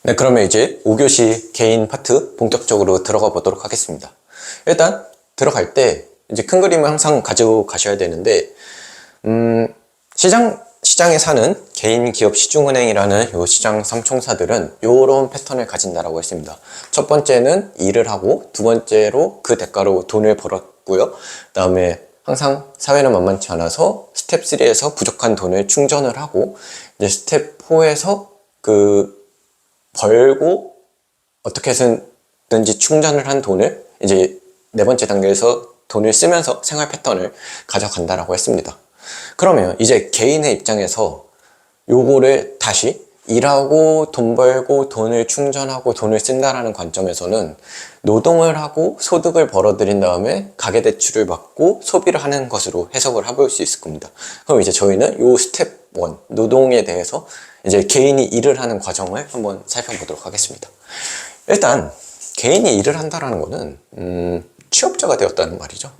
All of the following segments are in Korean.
네, 그러면 이제 5교시 개인 파트 본격적으로 들어가 보도록 하겠습니다. 일단 들어갈 때 이제 큰 그림을 항상 가지고 가셔야 되는데, 시장에 사는 개인 기업 시중은행이라는 요 시장 삼총사들은 요런 패턴을 가진다라고 했습니다. 첫 번째는 일을 하고, 두 번째로 그 대가로 돈을 벌었고요. 그 다음에 항상 사회는 만만치 않아서 스텝 3에서 부족한 돈을 충전을 하고, 이제 스텝 4에서 벌고 어떻게 해서든지 충전을 한 돈을 이제 네 번째 단계에서 돈을 쓰면서 생활 패턴을 가져간다라고 했습니다. 그러면 이제 개인의 입장에서 요거를 다시 일하고 돈 벌고 돈을 충전하고 돈을 쓴다라는 관점에서는 노동을 하고 소득을 벌어들인 다음에 가계대출을 받고 소비를 하는 것으로 해석을 해볼 수 있을 겁니다. 그럼 이제 저희는 요 스텝 1 노동에 대해서 이제 개인이 일을 하는 과정을 한번 살펴보도록 하겠습니다. 일단 개인이 일을 한다라는 거는 취업자가 되었다는 말이죠.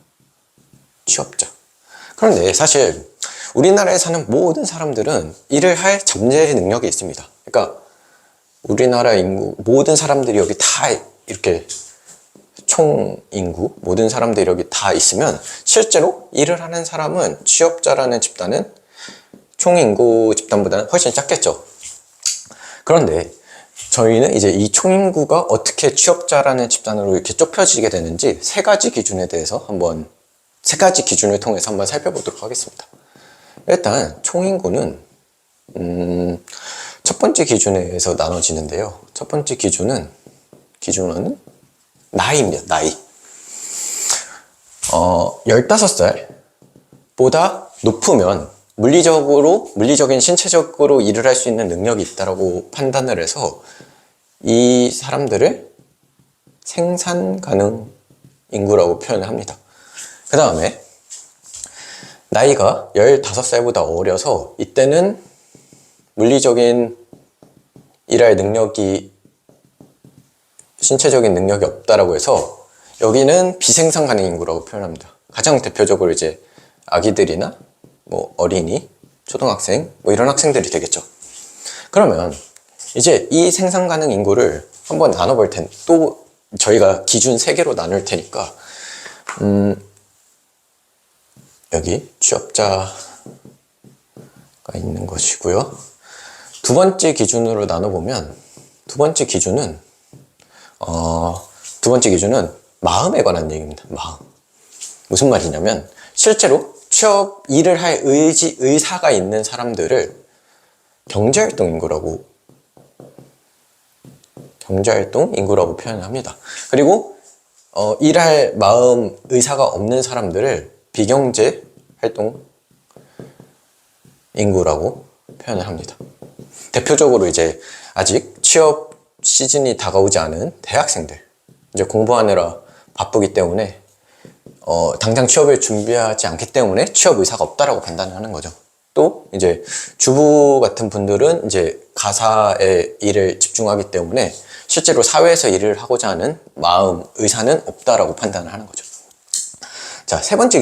취업자. 그런데 사실 우리나라에 사는 모든 사람들은 일을 할 잠재 능력이 있습니다. 그러니까 우리나라 인구 모든 사람들이 여기 다 이렇게 총 인구 모든 사람들이 여기 다 있으면 실제로 일을 하는 사람은 취업자라는 집단은 총 인구 집단보다는 훨씬 작겠죠. 그런데 저희는 이제 이 총 인구가 어떻게 취업자라는 집단으로 이렇게 좁혀지게 되는지 세 가지 기준에 대해서 세 가지 기준을 통해서 한번 살펴보도록 하겠습니다. 일단 총 인구는 첫 번째 기준에서 나눠지는데요. 첫 번째 기준은 나이입니다. 나이. 15살보다 높으면 물리적인 신체적으로 일을 할 수 있는 능력이 있다고 판단을 해서 이 사람들을 생산 가능 인구라고 표현을 합니다. 그 다음에 나이가 15살보다 어려서 이때는 물리적인 일할 능력이 신체적인 능력이 없다라고 해서 여기는 비생산 가능 인구라고 표현합니다. 가장 대표적으로 이제 아기들이나 어린이, 초등학생 이런 학생들이 되겠죠. 그러면 이제 이 생산 가능 인구를 한번 나눠볼 텐데 또 저희가 기준 3개로 나눌 테니까 여기 취업자가 있는 것이고요. 두 번째 기준으로 나눠보면 두 번째 기준은 마음에 관한 얘기입니다. 마음. 무슨 말이냐면 실제로 취업 일을 할 의사가 있는 사람들을 경제활동 인구라고 표현을 합니다. 그리고 일할 마음 의사가 없는 사람들을 비경제 활동 인구라고 표현을 합니다. 대표적으로 이제 아직 취업 시즌이 다가오지 않은 대학생들, 이제 공부하느라 바쁘기 때문에 당장 취업을 준비하지 않기 때문에 취업 의사가 없다라고 판단을 하는 거죠. 또 이제 주부 같은 분들은 이제 가사의 일을 집중하기 때문에 실제로 사회에서 일을 하고자 하는 마음 의사는 없다라고 판단을 하는 거죠. 자, 세 번째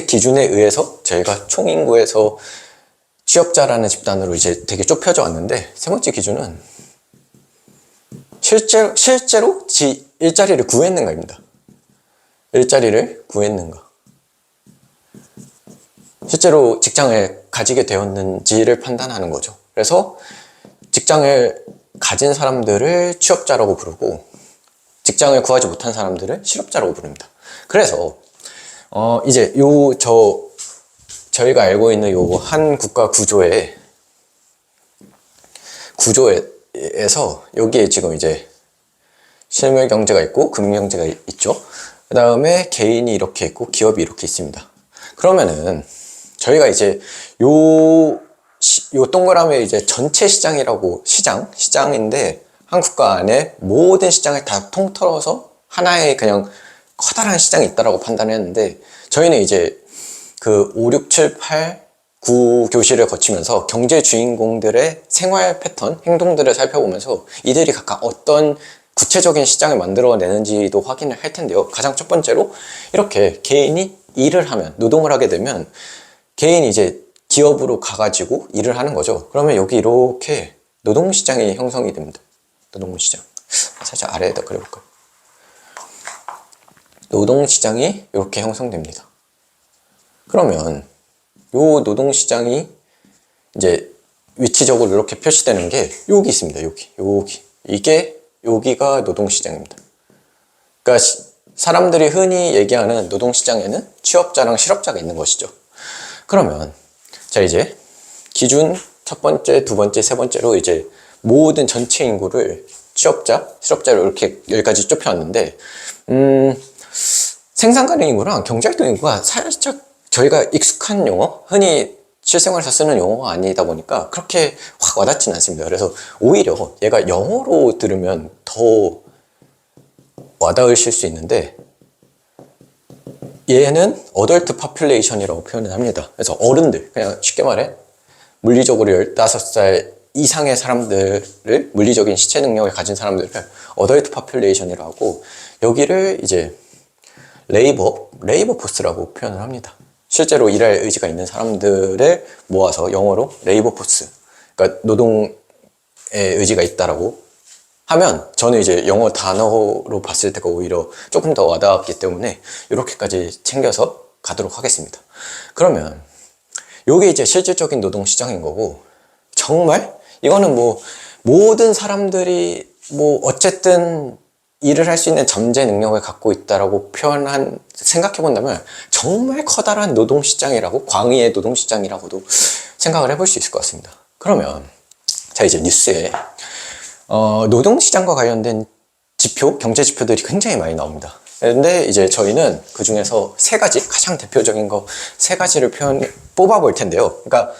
기준에 의해서 저희가 총 인구에서 취업자라는 집단으로 이제 되게 좁혀져 왔는데, 세 번째 기준은 실제로 일자리를 구했는가입니다. 일자리를 구했는가. 실제로 직장을 가지게 되었는지를 판단하는 거죠. 그래서 직장을 가진 사람들을 취업자라고 부르고 직장을 구하지 못한 사람들을 실업자라고 부릅니다. 그래서 이제 저희가 알고 있는 요 한 국가 구조에서 여기에 지금 이제 실물 경제가 있고 금융 경제가 있죠. 그 다음에 개인이 이렇게 있고 기업이 이렇게 있습니다. 그러면은 저희가 이제 요 동그라미 이제 전체 시장이라고 시장인데 한 국가 안에 모든 시장을 다 통틀어서 하나의 그냥 커다란 시장이 있다라고 판단했는데, 저희는 이제 5, 6, 7, 8, 9 교시를 거치면서 경제 주인공들의 생활 패턴, 행동들을 살펴보면서 이들이 각각 어떤 구체적인 시장을 만들어내는지도 확인을 할 텐데요. 가장 첫 번째로 이렇게 개인이 일을 하면, 노동을 하게 되면 개인이 이제 기업으로 가가지고 일을 하는 거죠. 그러면 여기 이렇게 노동시장이 형성이 됩니다. 노동시장. 살짝 아래에다 그려볼까요? 노동시장이 이렇게 형성됩니다. 그러면 요 노동시장이 이제 위치적으로 이렇게 표시되는 게 여기 있습니다. 여기. 이게 여기가 노동시장입니다. 그러니까 사람들이 흔히 얘기하는 노동시장에는 취업자랑 실업자가 있는 것이죠. 그러면 자 이제 기준 첫 번째, 두 번째, 세 번째로 이제 모든 전체 인구를 취업자, 실업자로 이렇게 여기까지 좁혀왔는데 생산 가능 인구랑 경제활동 인구가 살짝 저희가 익숙한 용어, 흔히 실생활에서 쓰는 용어가 아니다 보니까 그렇게 확 와닿지는 않습니다. 그래서 오히려 얘가 영어로 들으면 더 와닿으실 수 있는데 얘는 어덜트 파퓰레이션이라고 표현을 합니다. 그래서 어른들, 그냥 쉽게 말해 물리적으로 15살 이상의 사람들을, 물리적인 시체 능력을 가진 사람들을 어덜트 파퓰레이션이라고 하고, 여기를 이제 레이버 포스라고 표현을 합니다. 실제로 일할 의지가 있는 사람들을 모아서 영어로 레이버 포스, 그러니까 노동의 의지가 있다라고 하면 저는 이제 영어 단어로 봤을 때가 오히려 조금 더 와닿았기 때문에 이렇게까지 챙겨서 가도록 하겠습니다. 그러면 요게 이제 실질적인 노동 시장인 거고, 정말 이거는 뭐 모든 사람들이 뭐 어쨌든 일을 할 수 있는 잠재 능력을 갖고 있다라고 생각해 본다면 정말 커다란 노동 시장이라고, 광의의 노동 시장이라고도 생각을 해볼 수 있을 것 같습니다. 그러면 자 이제 뉴스에 노동 시장과 관련된 지표, 경제 지표들이 굉장히 많이 나옵니다. 근데 이제 저희는 그 중에서 세 가지, 가장 대표적인 거 세 가지를 뽑아 볼 텐데요. 그러니까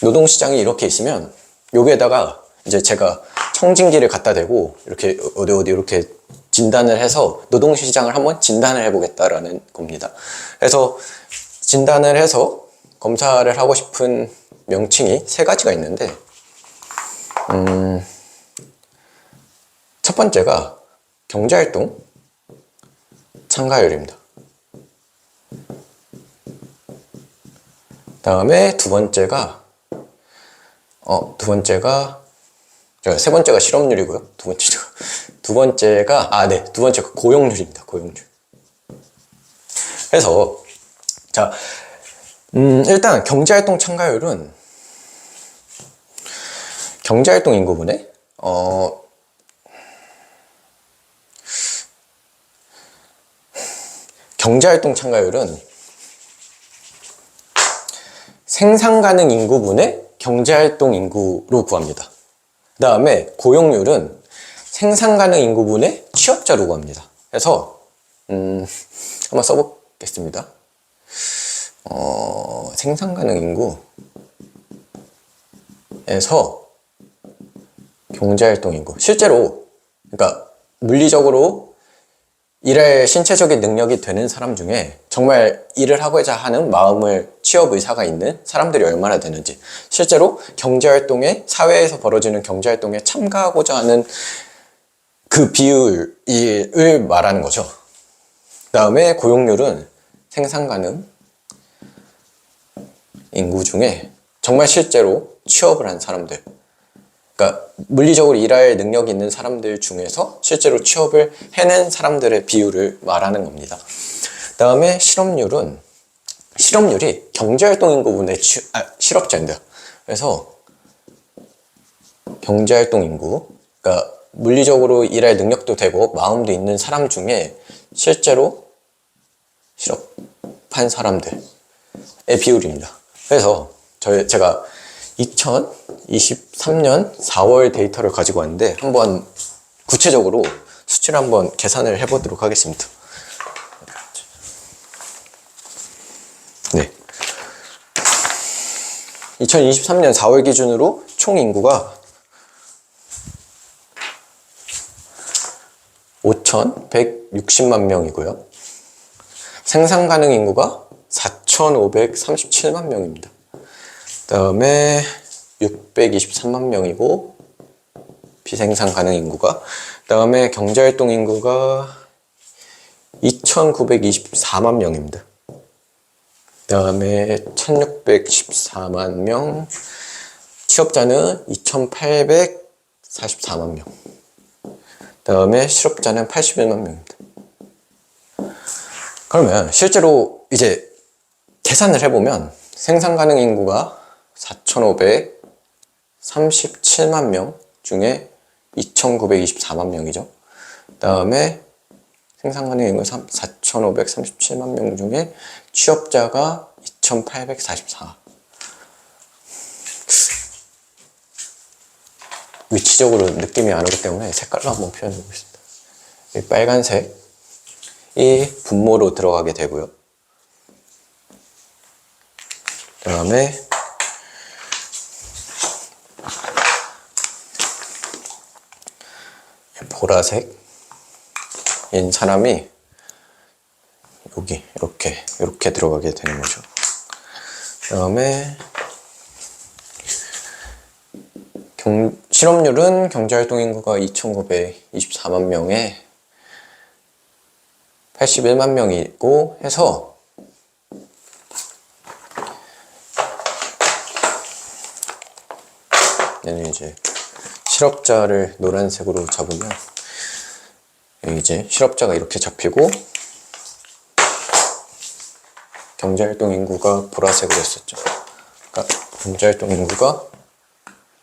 노동 시장이 이렇게 있으면 여기에다가 이제 제가 청진기를 갖다 대고 이렇게 어디 이렇게 진단을 해서 노동 시장을 한번 진단을 해보겠다라는 겁니다. 그래서 진단을 해서 검사를 하고 싶은 명칭이 세 가지가 있는데, 첫 번째가 경제활동 참가율입니다. 다음에 세 번째가 실업률이고요. 두 번째가 고용률입니다. 고용률. 그래서 자 일단 경제활동 참가율은 경제활동 인구분의 경제활동 참가율은 생산 가능 인구분의 경제활동 인구로 구합니다. 그 다음에 고용률은 생산 가능 인구분의 취업자로 구합니다. 그래서 한번 써보겠습니다. 생산 가능 인구에서 경제활동 인구. 실제로 그러니까 물리적으로 일할 신체적인 능력이 되는 사람 중에 정말 일을 하고자 하는 마음을, 취업 의사가 있는 사람들이 얼마나 되는지, 실제로 경제활동에, 사회에서 벌어지는 경제활동에 참가하고자 하는 그 비율을 말하는 거죠. 그 다음에 고용률은 생산 가능 인구 중에 정말 실제로 취업을 한 사람들, 그러니까 물리적으로 일할 능력이 있는 사람들 중에서 실제로 취업을 해낸 사람들의 비율을 말하는 겁니다. 그 다음에 실업률이 경제활동 인구분의 실업자인데요. 그래서 경제활동 인구, 그러니까 물리적으로 일할 능력도 되고 마음도 있는 사람 중에 실제로 실업한 사람들의 비율입니다. 그래서 제가 2023년 4월 데이터를 가지고 왔는데 한번 구체적으로 수치를 한번 계산을 해보도록 하겠습니다. 네, 2023년 4월 기준으로 총 인구가 5,160만 명이고요. 생산 가능 인구가 4,537만 명입니다. 그 다음에 623만 명이고 비생산 가능 인구가, 그 다음에 경제활동 인구가 2,924만 명입니다. 그 다음에 1614만 명, 취업자는 2844만 명, 다음에 실업자는 81만 명입니다. 그러면 실제로 이제 계산을 해보면 생산 가능 인구가 4,537만 명 중에 2,924만 명이죠. 다음에 생산 가능 인구 4,537만 명 중에 취업자가 2,844. 위치적으로 느낌이 안 오기 때문에 색깔로 한번 표현해 보겠습니다. 이 빨간색이 분모로 들어가게 되고요. 그 다음에 보라색인 사람이 여기 이렇게 들어가게 되는 거죠. 그 다음에 실업률은 경제활동 인구가 2,924만 명에 81만 명이고 해서 얘는 이제 실업자를 노란색으로 잡으면 이제 실업자가 이렇게 잡히고 경제활동 인구가 보라색으로 했었죠. 그러니까 경제활동 인구가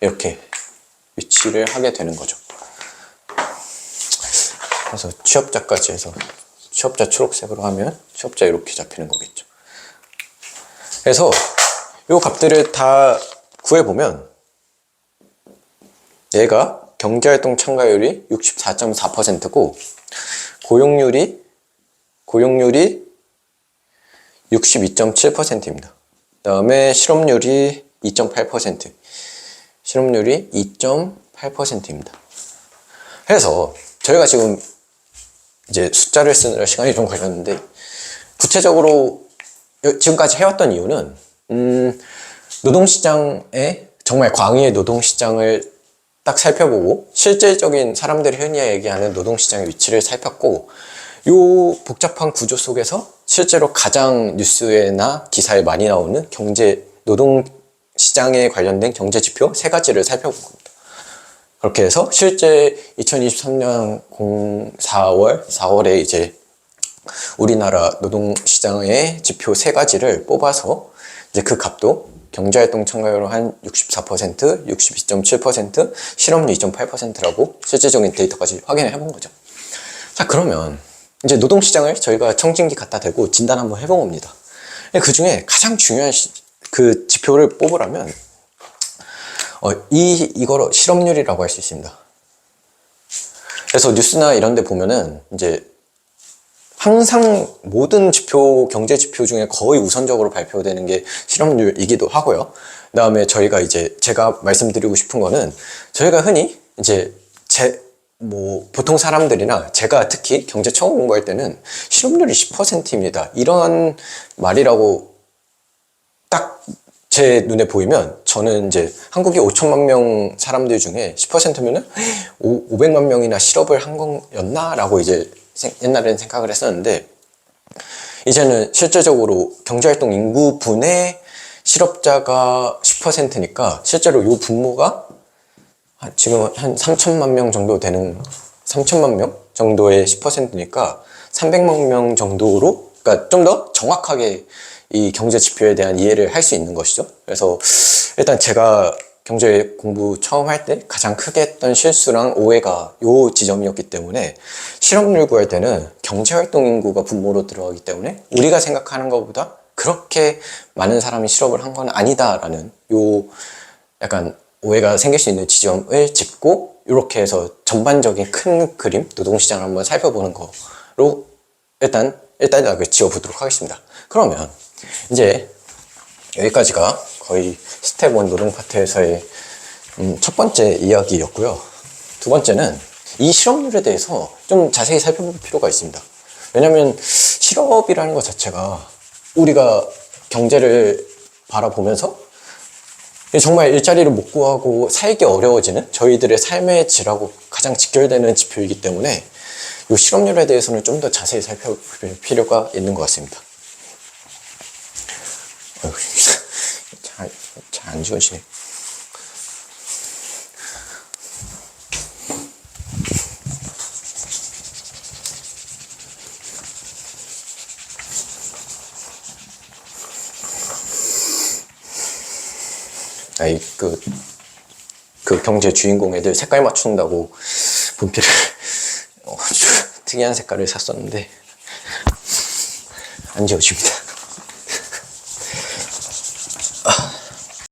이렇게 위치를 하게 되는 거죠. 그래서 취업자까지 해서 취업자 초록색으로 하면 취업자 이렇게 잡히는 거겠죠. 그래서 이 값들을 다 구해보면 얘가 경제활동 참가율이 64.4%고 고용률이 62.7%입니다. 그 다음에 실업률이 2.8%. 실업률이 2.8%입니다. 그래서 저희가 지금 이제 숫자를 쓰느라 시간이 좀 걸렸는데 구체적으로 지금까지 해왔던 이유는 노동시장에 정말 광의의 노동시장을 딱 살펴보고 실질적인 사람들이 흔히 얘기하는 노동시장의 위치를 살폈고 이 복잡한 구조 속에서 실제로 가장 뉴스에나 기사에 많이 나오는 노동시장에 관련된 경제지표 3가지를 살펴본 겁니다. 그렇게 해서 실제 2023년 4월에 이제 우리나라 노동시장의 지표 3가지를 뽑아서 이제 그 값도 경제활동 참가율 한 64%, 62.7%, 실업률 2.8%라고 실질적인 데이터까지 확인을 해본 거죠. 자, 그러면 이제 노동시장을 저희가 청진기 갖다 대고 진단 한번 해본 겁니다. 그 중에 가장 중요한 그 지표를 뽑으라면 이거로 실업률이라고 할 수 있습니다. 그래서 뉴스나 이런 데 보면은 이제 항상 모든 경제 지표 중에 거의 우선적으로 발표되는 게 실업률이기도 하고요. 그 다음에 저희가 이제 제가 말씀드리고 싶은 거는 저희가 흔히 이제 보통 사람들이나 제가 특히 경제 처음 공부할 때는 실업률이 10%입니다. 이런 말이라고 딱 제 눈에 보이면 저는 이제 한국이 5천만 명 사람들 중에 10%면은 500만 명이나 실업을 한 거였나? 라고 이제 옛날에는 생각을 했었는데 이제는 실제적으로 경제활동 인구분의 실업자가 10%니까 실제로 이 분모가 지금 한 3천만 명 정도 되는 3천만 명 정도의 10%니까 300만 명 정도로 그러니까 좀 더 정확하게 이 경제 지표에 대한 이해를 할 수 있는 것이죠. 그래서 일단 제가 경제 공부 처음 할 때 가장 크게 했던 실수랑 오해가 요 지점이었기 때문에 실업률 구할 때는 경제활동 인구가 분모로 들어가기 때문에 우리가 생각하는 것보다 그렇게 많은 사람이 실업을 한 건 아니다라는 요 약간 오해가 생길 수 있는 지점을 짚고 이렇게 해서 전반적인 큰 그림 노동시장을 한번 살펴보는 거로 일단 지어보도록 하겠습니다. 그러면 이제 여기까지가 거의 스텝 1 노동 파트에서의 첫 번째 이야기였고요. 두 번째는 이 실업률에 대해서 좀 자세히 살펴볼 필요가 있습니다. 왜냐하면 실업이라는 것 자체가 우리가 경제를 바라보면서 정말 일자리를 못 구하고 살기 어려워지는 저희들의 삶의 질하고 가장 직결되는 지표이기 때문에 이 실업률에 대해서는 좀 더 자세히 살펴볼 필요가 있는 것 같습니다. 잘 안 지워지네. 아이, 그 경제 주인공 애들 색깔 맞춘다고 분필을 아주 특이한 색깔을 샀었는데 안 지워집니다.